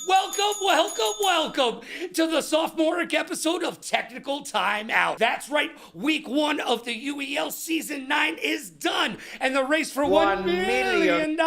Welcome to the sophomoric episode of Technical Timeout. That's right, week 1 of the UEL Season 9 is done, and the race for $1 million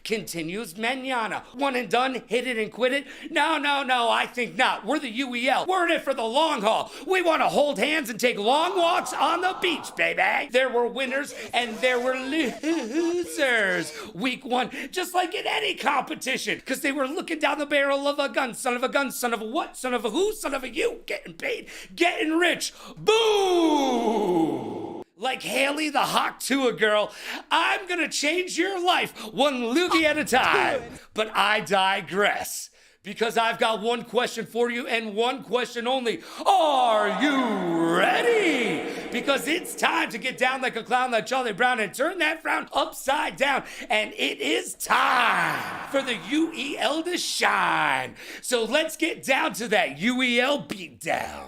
continues mañana. One and done, hit it and quit it? No, I think not. We're the UEL. We're in it for the long haul. We want to hold hands and take long walks on the beach, baby. There were winners and there were losers. Week 1, just like in any competition, because they were looking down the barrel of a gun, son of a gun, son of a what, son of a who, son of a you, getting paid, getting rich, boom! Like Haley the Hawk to a girl, I'm gonna change your life one loogie at a time. But I digress, because I've got one question for you and one question only. Are you ready? Because it's time to get down like a clown like Charlie Brown and turn that frown upside down. And it is time for the UEL to shine. So let's get down to that UEL beatdown.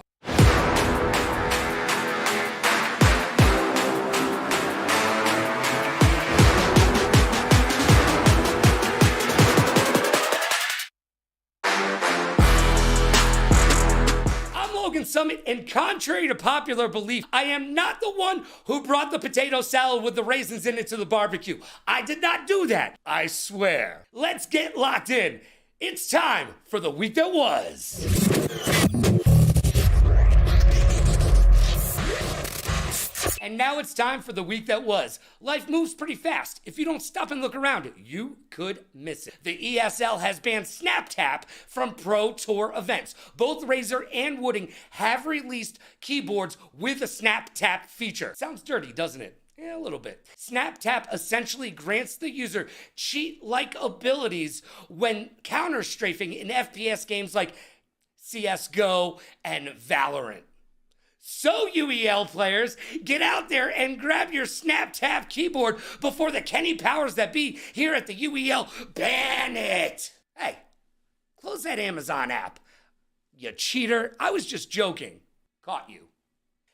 Summit, and contrary to popular belief, I am not the one who brought the potato salad with the raisins in it to the barbecue. I did not do that, I swear. Let's get locked in. It's time for the week that was. And now it's time for the week that was. Life moves pretty fast. If you don't stop and look around, you could miss it. The ESL has banned SnapTap from Pro Tour events. Both Razer and Wooding have released keyboards with a SnapTap feature. Sounds dirty, doesn't it? Yeah, a little bit. SnapTap essentially grants the user cheat-like abilities when counter-strafing in FPS games like CSGO and Valorant. So, UEL players, get out there and grab your SnapTap keyboard before the Kenny powers that be here at the UEL ban it. Hey, close that Amazon app. You cheater. I was just joking. Caught you.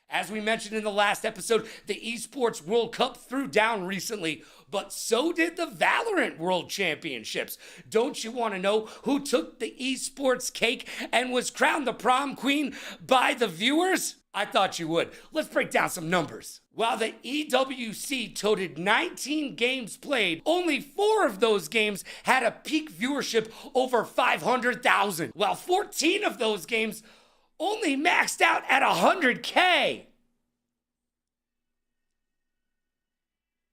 As we mentioned in the last episode, the Esports World Cup threw down recently, but so did the Valorant World Championships. Don't you want to know who took the esports cake and was crowned the prom queen by the viewers? I thought you would. Let's break down some numbers. While the EWC toted 19 games played, only 4 of those games had a peak viewership over 500,000, while 14 of those games only maxed out at 100K.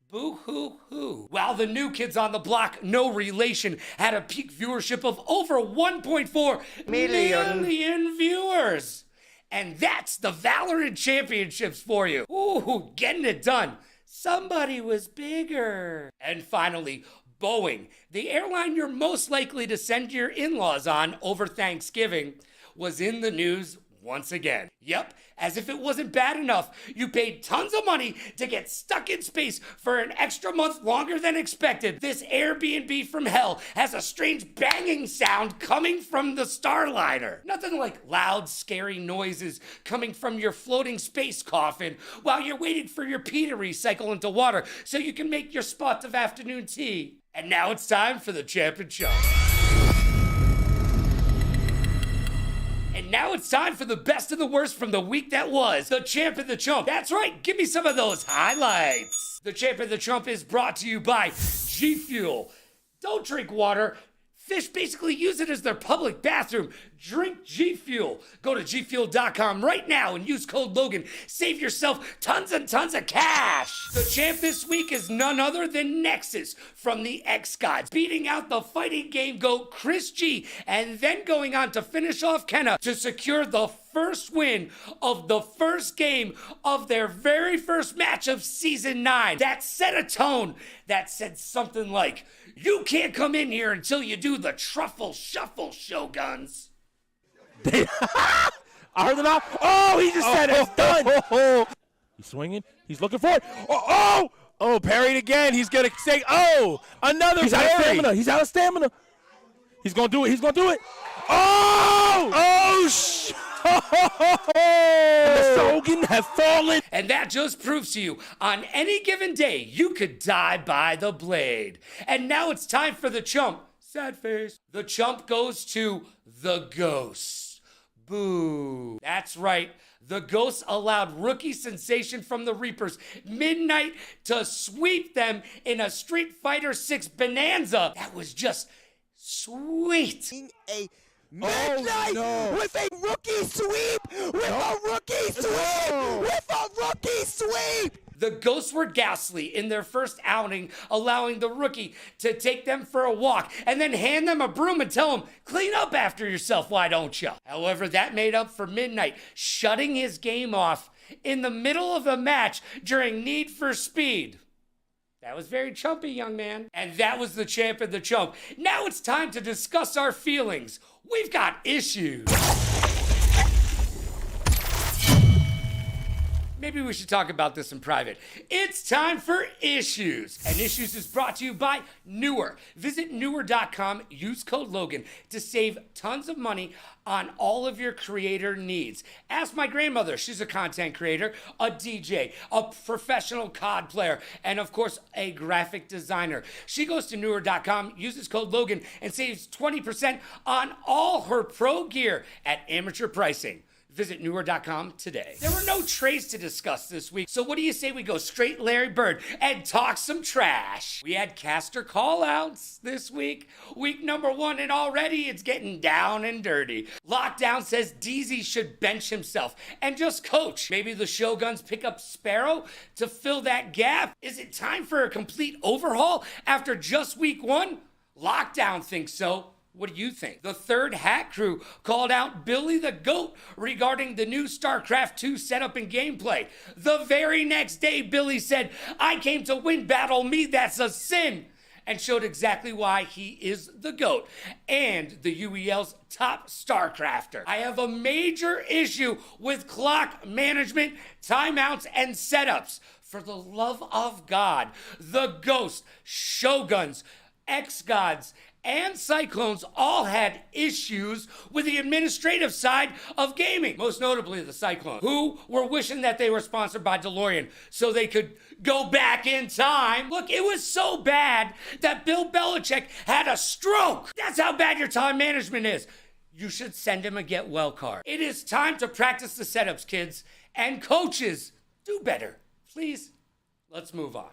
Boo-hoo-hoo. While the New Kids on the Block, no relation, had a peak viewership of over 1.4 million viewers. And that's the Valorant Championships for you. Ooh, getting it done. Somebody was bigger. And finally, Boeing, the airline you're most likely to send your in-laws on over Thanksgiving, was in the news once again. Yep, as if it wasn't bad enough, you paid tons of money to get stuck in space for an extra month longer than expected. This Airbnb from hell has a strange banging sound coming from the Starliner. Nothing like loud, scary noises coming from your floating space coffin while you're waiting for your pee to recycle into water so you can make your spot of afternoon tea. And now it's time for the Champ and Chump. And now it's time for the best and the worst from the week that was. The Champ and the Chump. That's right, give me some of those highlights. The Champ and the Chump is brought to you by G Fuel. Don't drink water. Fish basically use it as their public bathroom. Drink G Fuel. Go to gfuel.com right now and use code Logan. Save yourself tons and tons of cash. The champ this week is none other than Nexus from the X-Gods, beating out the fighting game GOAT Chris G, and then going on to finish off Kenna to secure the first win of the first game of their very first match of Season 9. That set a tone that said something like, "You can't come in here until you do the truffle shuffle, Shoguns." I heard it out. Oh, he just said it's done. He's swinging. He's looking for it. Oh, parried again. He's going to say, another He's parry. out of stamina. He's out of stamina. He's going to do it. He's going to do it. Oh, The Shogun have fallen. And that just proves to you, on any given day, you could die by the blade. And now it's time for the chump. Sad face. The chump goes to the Ghosts. Boo. That's right. The Ghosts allowed rookie sensation from the Reapers, Midnight, to sweep them in a Street Fighter 6 bonanza. That was just sweet. A Midnight with a rookie sweep! With a rookie sweep! With a rookie sweep! The Ghosts were ghastly in their first outing, allowing the rookie to take them for a walk and then hand them a broom and tell them, clean up after yourself, why don't you? However, that made up for Midnight shutting his game off in the middle of a match during Need for Speed. That was very chumpy, young man. And that was the champ and the chump. Now it's time to discuss our feelings. We've got issues. Maybe we should talk about this in private. It's time for Issues. And Issues is brought to you by Newer. Visit Newer.com, use code Logan to save tons of money on all of your creator needs. Ask my grandmother. She's a content creator, a DJ, a professional COD player, and of course, a graphic designer. She goes to Newer.com, uses code Logan, and saves 20% on all her pro gear at amateur pricing. Visit Newer.com today. There were no trades to discuss this week, so what do you say we go straight Larry Bird and talk some trash? We had caster call-outs this week. Week number 1, and already it's getting down and dirty. Lockdown says DZ should bench himself and just coach. Maybe the Shoguns pick up Sparrow to fill that gap? Is it time for a complete overhaul after just week 1? Lockdown thinks so. What do you think? The Third Hat Crew called out Billy the Goat regarding the new StarCraft 2 setup and gameplay. The very next day, Billy said, I came to win, battle me, that's a sin, and showed exactly why he is the GOAT and the UEL's top StarCrafter. I have a major issue with clock management, timeouts, and setups. For the love of God, the Ghost, Shoguns, X-Gods, and Cyclones all had issues with the administrative side of gaming, most notably the Cyclones, who were wishing that they were sponsored by DeLorean so they could go back in time. Look, it was so bad that Bill Belichick had a stroke. That's how bad your time management is. You should send him a get well card. It is time to practice the setups, kids, and coaches, do better. Please, let's move on.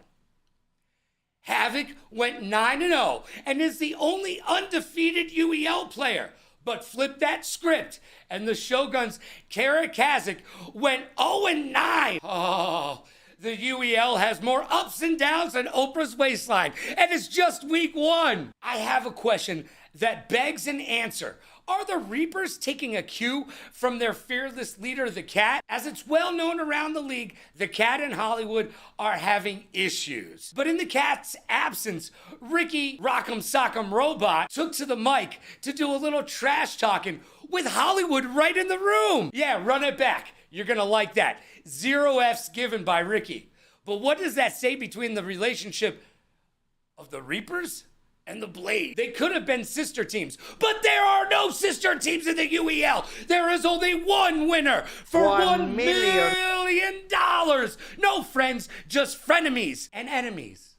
Havoc went 9-0 and is the only undefeated UEL player. But flip that script, and the Shoguns' Kara Kazik went 0-9. Oh, the UEL has more ups and downs than Oprah's waistline, and it's just week 1. I have a question that begs an answer. Are the Reapers taking a cue from their fearless leader, the Cat? As it's well known around the league, the Cat and Hollywood are having issues. But in the Cat's absence, Ricky Rock'em Sock'em Robot took to the mic to do a little trash talking with Hollywood right in the room. Yeah, run it back. You're gonna like that. 0 F's given by Ricky. But what does that say between the relationship of the Reapers and the Blade? They could have been sister teams, but there are no sister teams in the UEL. There is only one winner for $1 million. No friends, just frenemies and enemies.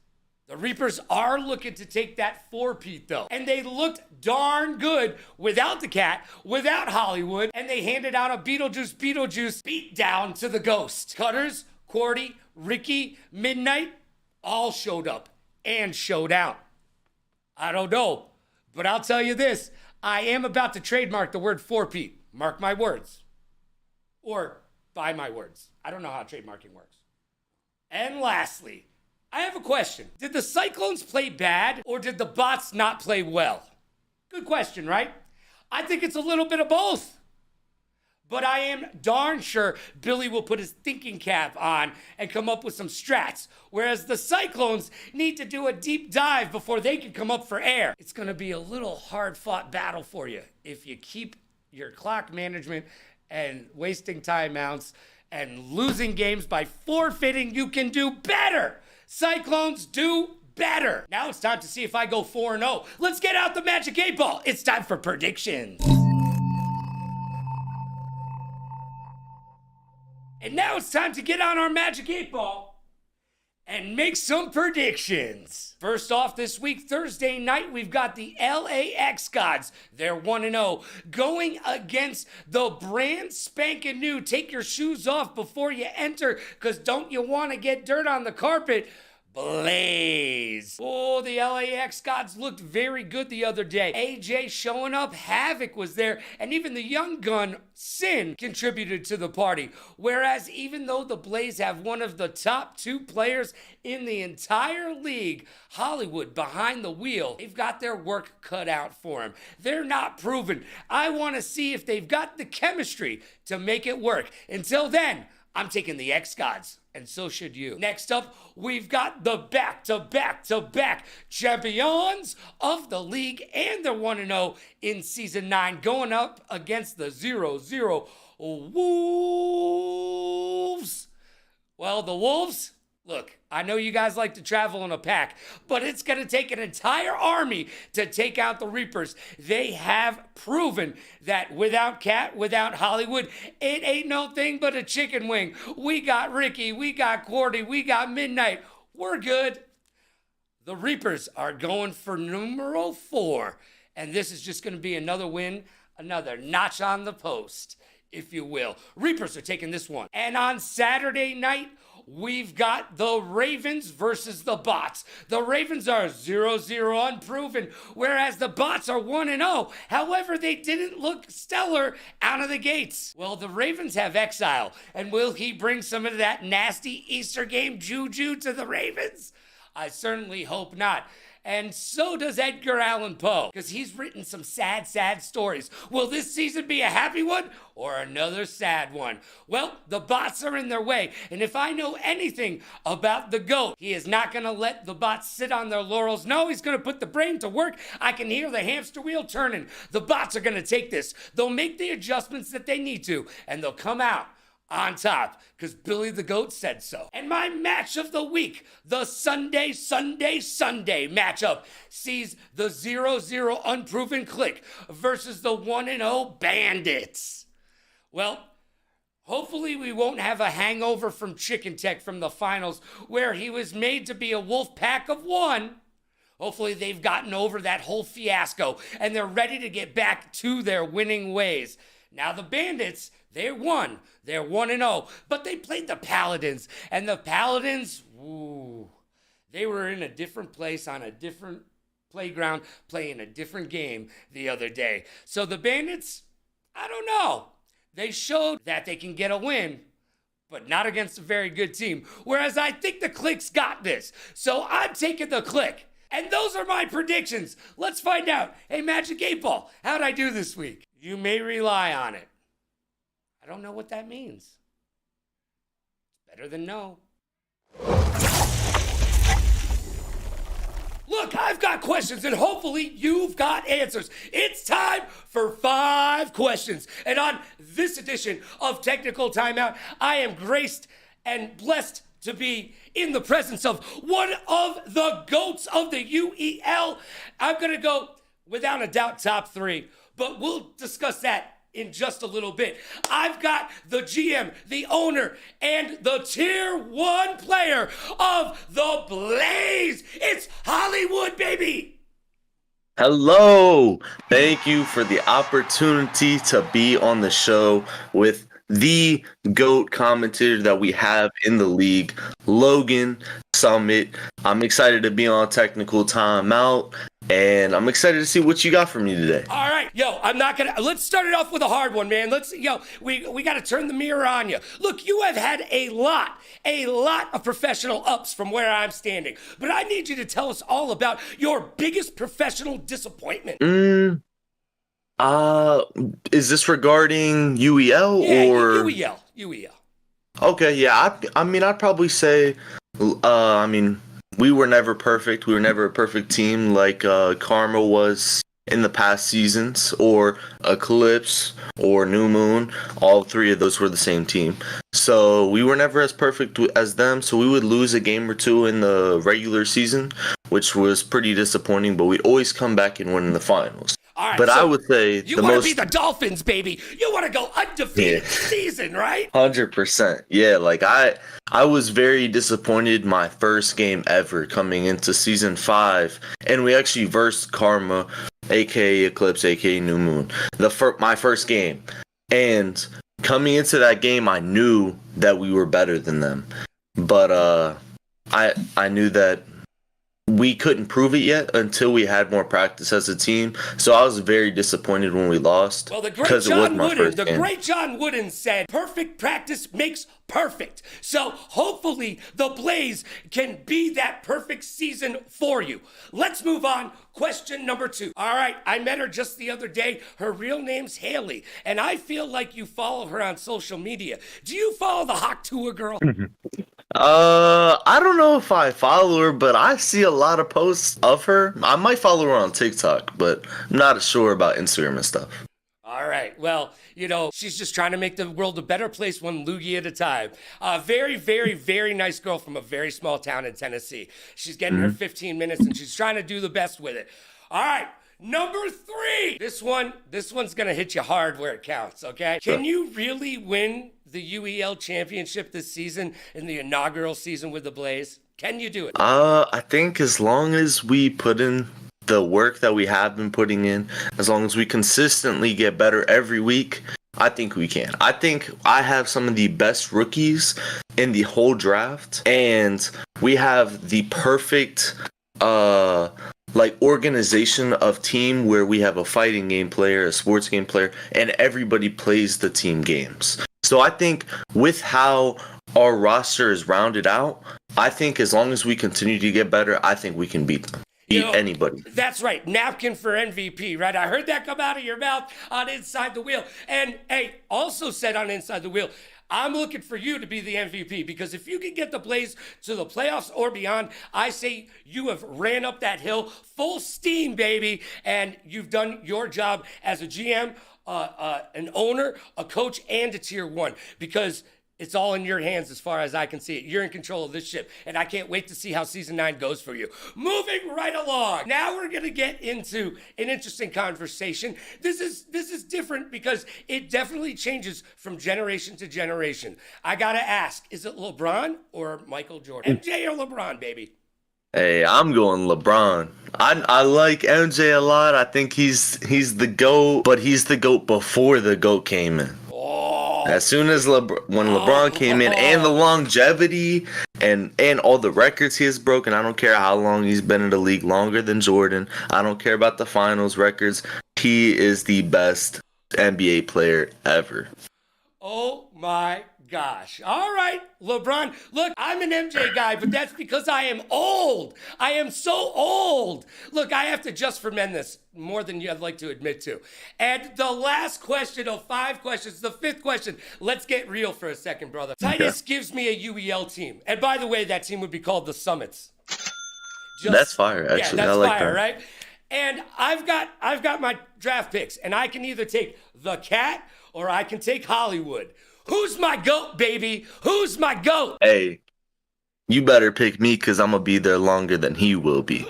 The Reapers are looking to take that 4-peat though, and they looked darn good without the Cat, without Hollywood, and they handed out a Beetlejuice beat down to the Ghost. Cutters, Quarty, Ricky, Midnight, all showed up and showed out. I don't know, but I'll tell you this. I am about to trademark the word 4-peat. Mark my words. Or buy my words. I don't know how trademarking works. And lastly, I have a question. Did the Cyclones play bad, or did the bots not play well? Good question, right? I think it's a little bit of both. But I am darn sure Billy will put his thinking cap on and come up with some strats, whereas the Cyclones need to do a deep dive before they can come up for air. It's going to be a little hard-fought battle for you if you keep your clock management and wasting timeouts and losing games by forfeiting. You can do better. Cyclones, do better. Now it's time to see if I go 4-0. Let's get out the magic 8-ball. It's time for predictions. And now it's time to get on our magic 8-ball and make some predictions. First off this week, Thursday night, we've got the LAX Gods. They're 1-0, going against the brand spanking new. Take your shoes off before you enter, because don't you want to get dirt on the carpet? Blaze. Oh, the LAX Gods looked very good the other day. AJ showing up, Havoc was there, and even the young gun, Sin, contributed to the party. Whereas even though the Blaze have one of the top 2 players in the entire league, Hollywood behind the wheel, they've got their work cut out for them. They're not proven. I want to see if they've got the chemistry to make it work. Until then, I'm taking the X Gods, and so should you. Next up, we've got the back-to-back champions of the league, and they're 1-0 in Season 9, going up against the 0-0 Wolves. Well, the Wolves, look, I know you guys like to travel in a pack, but it's going to take an entire army to take out the Reapers. They have proven that without Cat, without Hollywood, it ain't no thing but a chicken wing. We got Ricky, we got Cordy, we got Midnight. We're good. The Reapers are going for numero 4, and this is just going to be another win, another notch on the post, if you will. Reapers are taking this one. And on Saturday night, we've got the Ravens versus the Bots. The Ravens are 0-0 unproven, whereas the Bots are 1-0. However, they didn't look stellar out of the gates. Well, the Ravens have Exile, and will he bring some of that nasty Easter game juju to the Ravens? I certainly hope not. And so does Edgar Allan Poe, because he's written some sad, sad stories. Will this season be a happy one or another sad one? Well, the Bots are in their way, and if I know anything about the GOAT, he is not going to let the Bots sit on their laurels. No, he's going to put the brain to work. I can hear the hamster wheel turning. The Bots are going to take this. They'll make the adjustments that they need to, and they'll come out on top, because Billy the Goat said so. And my match of the week, the Sunday matchup, sees the 0-0 unproven clique versus the 1-0 Bandits. Well, hopefully we won't have a hangover from Chicken Tech from the finals, where he was made to be a wolf pack of one. Hopefully they've gotten over that whole fiasco, and they're ready to get back to their winning ways. Now the Bandits, they won. They're 1-0, but they played the Paladins, and the Paladins, they were in a different place on a different playground playing a different game the other day. So the Bandits, I don't know. They showed that they can get a win, but not against a very good team, whereas I think the Clique's got this. So I'm taking the Clique. And those are my predictions. Let's find out. Hey, Magic 8 Ball, how'd I do this week? You may rely on it. I don't know what that means. It's better than no. Look, I've got questions, and hopefully you've got answers. It's time for 5 questions. And on this edition of Technical Timeout, I am graced and blessed to be in the presence of one of the GOATs of the UEL. I'm going to go, without a doubt, top 3, but we'll discuss that in just a little bit. I've got the GM, the owner, and the Tier 1 player of the Blaze. It's Hollywood, baby. Hello. Thank you for the opportunity to be on the show with the GOAT commentator that we have in the league, Logan Summit. I'm excited to be on Technical Timeout, and I'm excited to see what you got for me today. All right, let's start it off with a hard one, man. We got to turn the mirror on you. Look, you have had a lot of professional ups from where I'm standing, but I need you to tell us all about your biggest professional disappointment. Is this regarding UEL or UEL? Okay, yeah. I'd probably say, we were never perfect. We were never a perfect team like Karma was in the past seasons, or Eclipse, or New Moon. All 3 of those were the same team. So we were never as perfect as them. So we would lose a game or 2 in the regular season, which was pretty disappointing. But we'd always come back and win in the finals. All right, But so I would say you the want to most be the Dolphins, baby. You want to go undefeated season, right? 100%. Yeah, like I was very disappointed my first game ever coming into season 5, and we actually versed Karma, aka Eclipse, aka New Moon. My first game, and coming into that game, I knew that we were better than them, but I knew that we couldn't prove it yet until we had more practice as a team. So I was very disappointed when we lost. Well, the great John Wooden said, perfect practice makes perfect. So hopefully the Blaze can be that perfect season for you. Let's move on. Question number 2. All right, I met her just the other day. Her real name's Haley, and I feel like you follow her on social media. Do you follow the Hawk Tour girl? I don't know if I follow her, but I see a lot of posts of her. I might follow her on TikTok, but I'm not sure about Instagram and stuff. All right. Well, she's just trying to make the world a better place one loogie at a time. Very, very, very nice girl from a very small town in Tennessee. She's getting her 15 minutes, and she's trying to do the best with it. All right. Number 3. This one's going to hit you hard where it counts, okay? Can you really win the UEL championship this season in the inaugural season with the Blaze? Can you do it? I think as long as we put in the work that we have been putting in, as long as we consistently get better every week, I think we can. I think I have some of the best rookies in the whole draft, and we have the perfect organization of team where we have a fighting game player, a sports game player, and everybody plays the team games. So I think with how our roster is rounded out, I think as long as we continue to get better, I think we can beat them. Anybody. That's right. Napkin for MVP, right? I heard that come out of your mouth on Inside the Wheel. And hey, also said on Inside the Wheel, I'm looking for you to be the MVP, because if you can get the Blaze to the playoffs or beyond, I say you have ran up that hill full steam, baby, and you've done your job as a GM, an owner, a coach, and a tier 1, because it's all in your hands as far as I can see it. You're in control of this ship, and I can't wait to see how Season 9 goes for you. Moving right along. Now we're going to get into an interesting conversation. This is different because it definitely changes from generation to generation. I got to ask, is it LeBron or Michael Jordan? MJ or LeBron, baby? Hey, I'm going LeBron. I like MJ a lot. I think he's the GOAT, but he's the GOAT before the GOAT came in. As soon as when LeBron came in, and the longevity and all the records he has broken, I don't care how long he's been in the league, longer than Jordan. I don't care about the finals records. He is the best NBA player ever. Oh my gosh. All right, LeBron. Look, I'm an MJ guy, but that's because I am old. I am so old. Look, I have to just for men this more than I'd like to admit to. And the last question of 5 questions, the 5th question. Let's get real for a second, brother. Titus gives me a UEL team. And by the way, that team would be called the Summits. That's fire, actually. Yeah, that's I like fire, that. right? And I've got my draft picks, and I can either take the Cat or I can take Hollywood. Who's my GOAT, baby? Who's my GOAT? Hey, you better pick me, because I'm going to be there longer than he will be.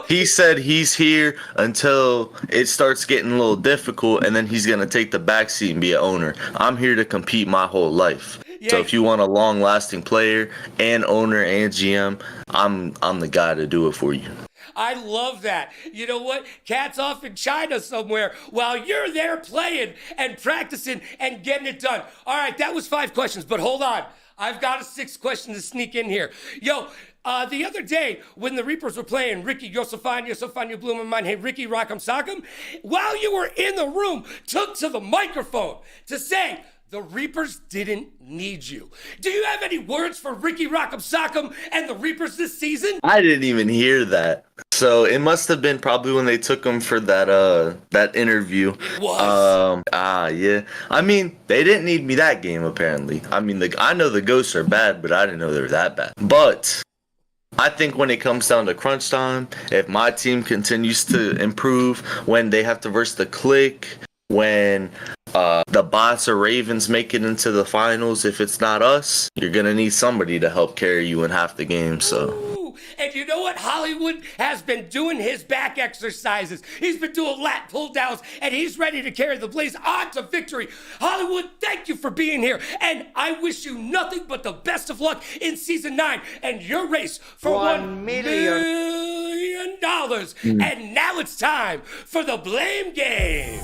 He said he's here until it starts getting a little difficult, and then he's going to take the backseat and be an owner. I'm here to compete my whole life. Yeah. So if you want a long-lasting player and owner and GM, I'm the guy to do it for you. I love that. You know what? Cat's off in China somewhere while you're there playing and practicing and getting it done. All right, that was 5 questions, but hold on. I've got a 6th question to sneak in here. Yo, the other day when the Reapers were playing Ricky Yosefania blew my mind, hey, Ricky Rock'em Sock'em, while you were in the room, took to the microphone to say, the Reapers didn't need you. Do you have any words for Ricky Rock'em Sock'em and the Reapers this season? I didn't even hear that. So it must have been probably when they took him for that interview. It was. Yeah. I mean, they didn't need me that game, apparently. I mean, I know the Ghosts are bad, but I didn't know they were that bad. But I think when it comes down to crunch time, if my team continues to improve, when they have to verse the Click, when the Bots or Ravens make it into the finals, if it's not us, you're going to need somebody to help carry you in half the game. So And you know what? Hollywood has been doing his back exercises. He's been doing lat pull downs, and he's ready to carry the Blaze on to victory. Hollywood, thank you for being here. And I wish you nothing but the best of luck in season 9 and your race for $1 million. And now it's time for the blame game.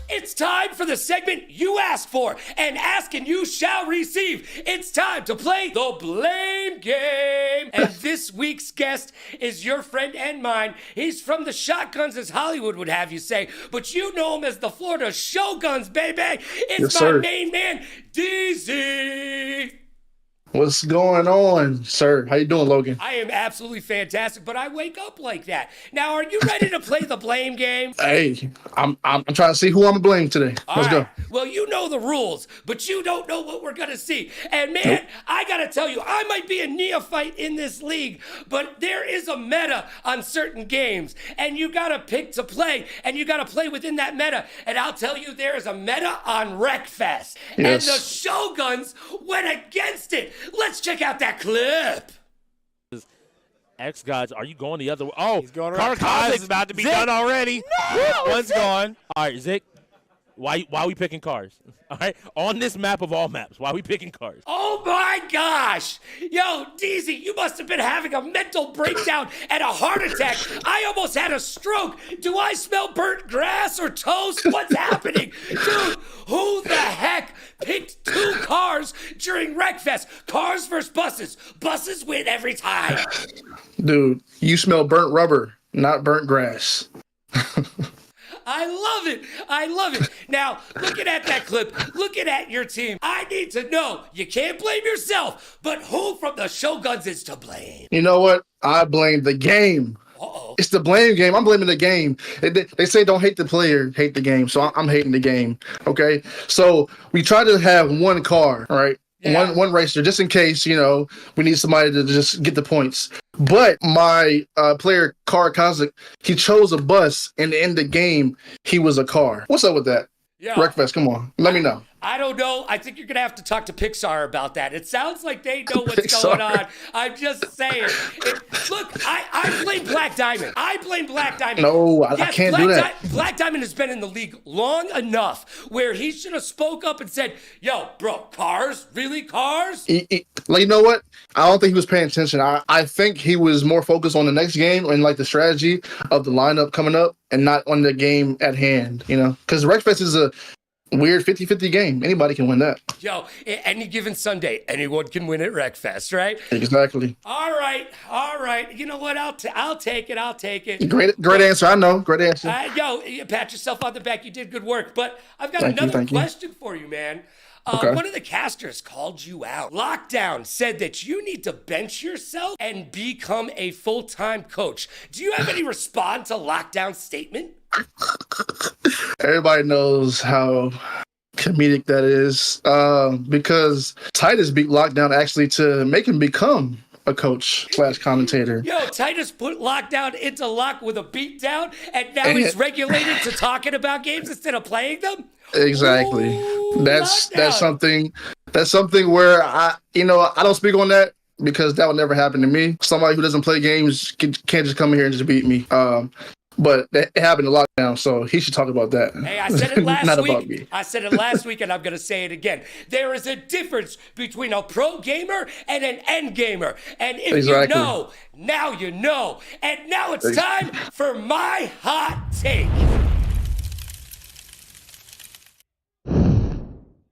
It's time for the segment you asked for, and ask and you shall receive. It's time to play the blame game. And this week's guest is your friend and mine. He's from the Shotguns, as Hollywood would have you say, but you know him as the Florida Shoguns, baby. It's my main man, DZ. What's going on, sir? How you doing, Logan? I am absolutely fantastic, but I wake up like that. Now, are you ready to play the blame game? Hey, I'm trying to see who I'm gonna blame today. Let's go. Well, you know the rules, but you don't know what we're gonna see. And man, I gotta tell you, I might be a neophyte in this league, but there is a meta on certain games, and you gotta pick to play, and you gotta play within that meta. And I'll tell you, there is a meta on Wreckfest, and the Shoguns went against it. Let's check out that clip. X guys, are you going the other way? Oh, He's going around. Cars Is about to be Zick. done already. No, one's gone. All right, Zick. Why are we picking cars? All right, on this map of all maps, why are we picking cars? Oh my gosh! Yo, DZ, you must have been having a mental breakdown and a heart attack. I almost had a stroke. Do I smell burnt grass or toast? What's happening? Dude, who the heck picked 2 cars during Wreckfest? Cars versus buses. Buses win every time. Dude, you smell burnt rubber, not burnt grass. I love it. I love it. Now, looking at that clip, looking at your team, I need to know, you can't blame yourself, but who from the Shoguns is to blame? You know what? I blame the game. Uh-oh. It's the blame game. I'm blaming the game. They say don't hate the player, hate the game. So I'm hating the game. Okay. So we try to have one car, all right? Yeah. One racer, just in case, we need somebody to just get the points. But my player, Car Kozik, he chose a bus, and in the game, he was a car. What's up with that? Yeah. Wreckfest, come on. Let me know. I don't know. I think you're going to have to talk to Pixar about that. It sounds like they know what's going on. I'm just saying. Look, I blame Black Diamond. I blame Black Diamond. No, I can't do that. Black Diamond has been in the league long enough where he should have spoke up and said, yo, bro, cars? Really, cars? Like, you know what? I don't think he was paying attention. I think he was more focused on the next game and, like, the strategy of the lineup coming up and not on the game at hand, Because Wreckfest is a weird 50-50 game. Anybody can win that. Yo, any given Sunday, anyone can win at Wreckfest, right? Exactly. All right. You know what? I'll take it. Great answer. I know. Great answer. Yo, you pat yourself on the back. You did good work. But I've got another question for you, man. Okay. One of the casters called you out. Lockdown said that you need to bench yourself and become a full-time coach. Do you have any response to Lockdown's statement? Everybody knows how comedic that is, because Titus beat Lockdown actually to make him become a coach / commentator. Yo, Titus put Lockdown into lock with a beatdown, and now he's regulated to talking about games instead of playing them? Exactly. Ooh, that's something where I don't speak on that because that would never happen to me. Somebody who doesn't play games can't just come in here and just beat me. But it happened a lot now, so he should talk about that. Hey, I said it last Not week. about me. I said it last week, and I'm going to say it again. There is a difference between a pro gamer and an end gamer. And if you know, now you know. And now it's time for my hot take.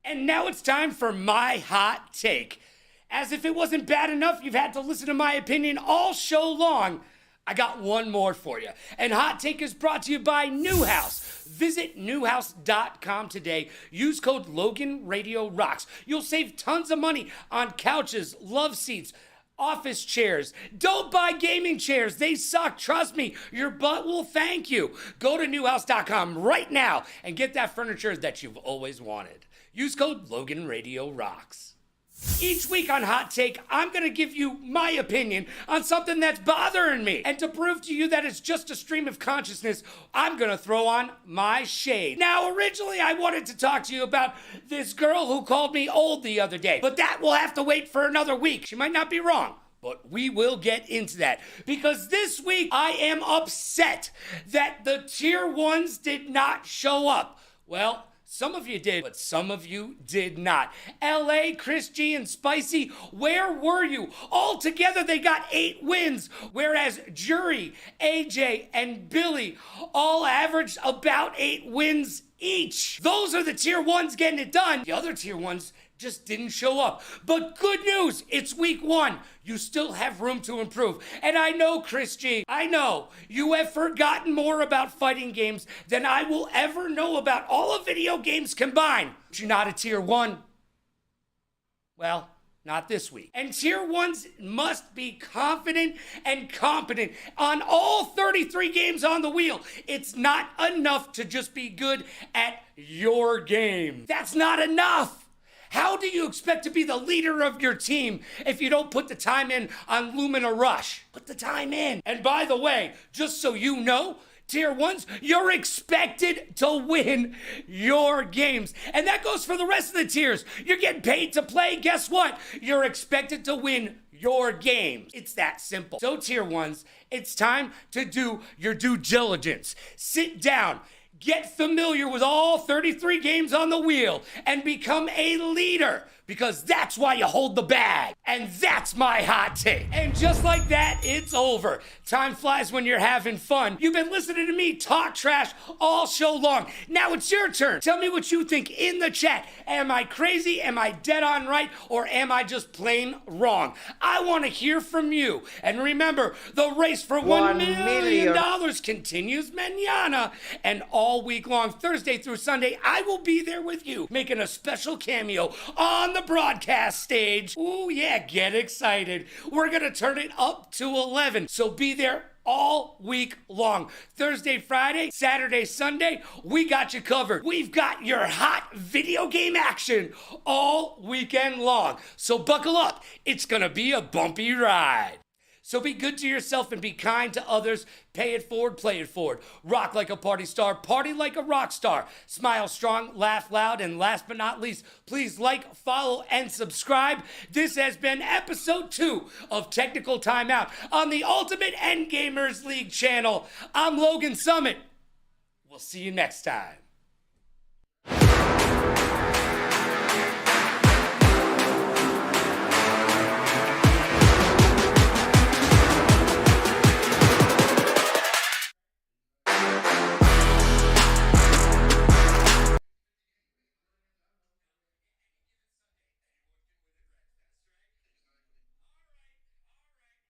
And now it's time for my hot take. As if it wasn't bad enough, you've had to listen to my opinion all show long. I got one more for you. And Hot Take is brought to you by Newhouse. Visit newhouse.com today. Use code LoganRadioRocks. You'll save tons of money on couches, love seats, office chairs. Don't buy gaming chairs. They suck. Trust me. Your butt will thank you. Go to newhouse.com right now and get that furniture that you've always wanted. Use code LoganRadioRocks. Each week on Hot Take, I'm gonna give you my opinion on something that's bothering me. And to prove to you that it's just a stream of consciousness, I'm gonna throw on my shade. Now, originally I wanted to talk to you about this girl who called me old the other day, but that will have to wait for another week. She might not be wrong, but we will get into that. Because this week, I am upset that the tier 1s did not show up. Well, some of you did, but some of you did not. LA, Chris G, and Spicy, where were you? All together, they got 8 wins, whereas Jury, AJ, and Billy all averaged about 8 wins each. Those are the tier 1s getting it done. The other tier 1s just didn't show up. But good news, it's week 1. You still have room to improve. And I know, Chris G, I know you have forgotten more about fighting games than I will ever know about all of video games combined. But you're not a tier 1. Well, not this week. And tier 1s must be confident and competent on all 33 games on the wheel. It's not enough to just be good at your game. That's not enough. How do you expect to be the leader of your team if you don't put the time in on Lumina Rush? Put the time in. And by the way, just so you know, tier 1s, you're expected to win your games. And that goes for the rest of the tiers. You're getting paid to play. Guess what? You're expected to win your games. It's that simple. So tier 1s, it's time to do your due diligence. Sit down. Get familiar with all 33 games on the wheel and become a leader, because that's why you hold the bag. And that's my hot take. And just like that, it's over. Time flies when you're having fun. You've been listening to me talk trash all show long. Now it's your turn. Tell me what you think in the chat. Am I crazy? Am I dead on right? Or am I just plain wrong? I want to hear from you. And remember, the race for $1 million continues mañana. And all week long, Thursday through Sunday, I will be there with you, making a special cameo on the broadcast stage. Ooh, yeah, get excited. We're gonna turn it up to 11, so be there all week long. Thursday, Friday, Saturday, Sunday, we got you covered. We've got your hot video game action all weekend long. So buckle up. It's gonna be a bumpy ride. So be good to yourself and be kind to others. Pay it forward, play it forward. Rock like a party star, party like a rock star. Smile strong, laugh loud, and last but not least, please like, follow, and subscribe. This has been episode 2 of Technical Timeout on the Ultimate Endgamers League channel. I'm Logan Summit. We'll see you next time.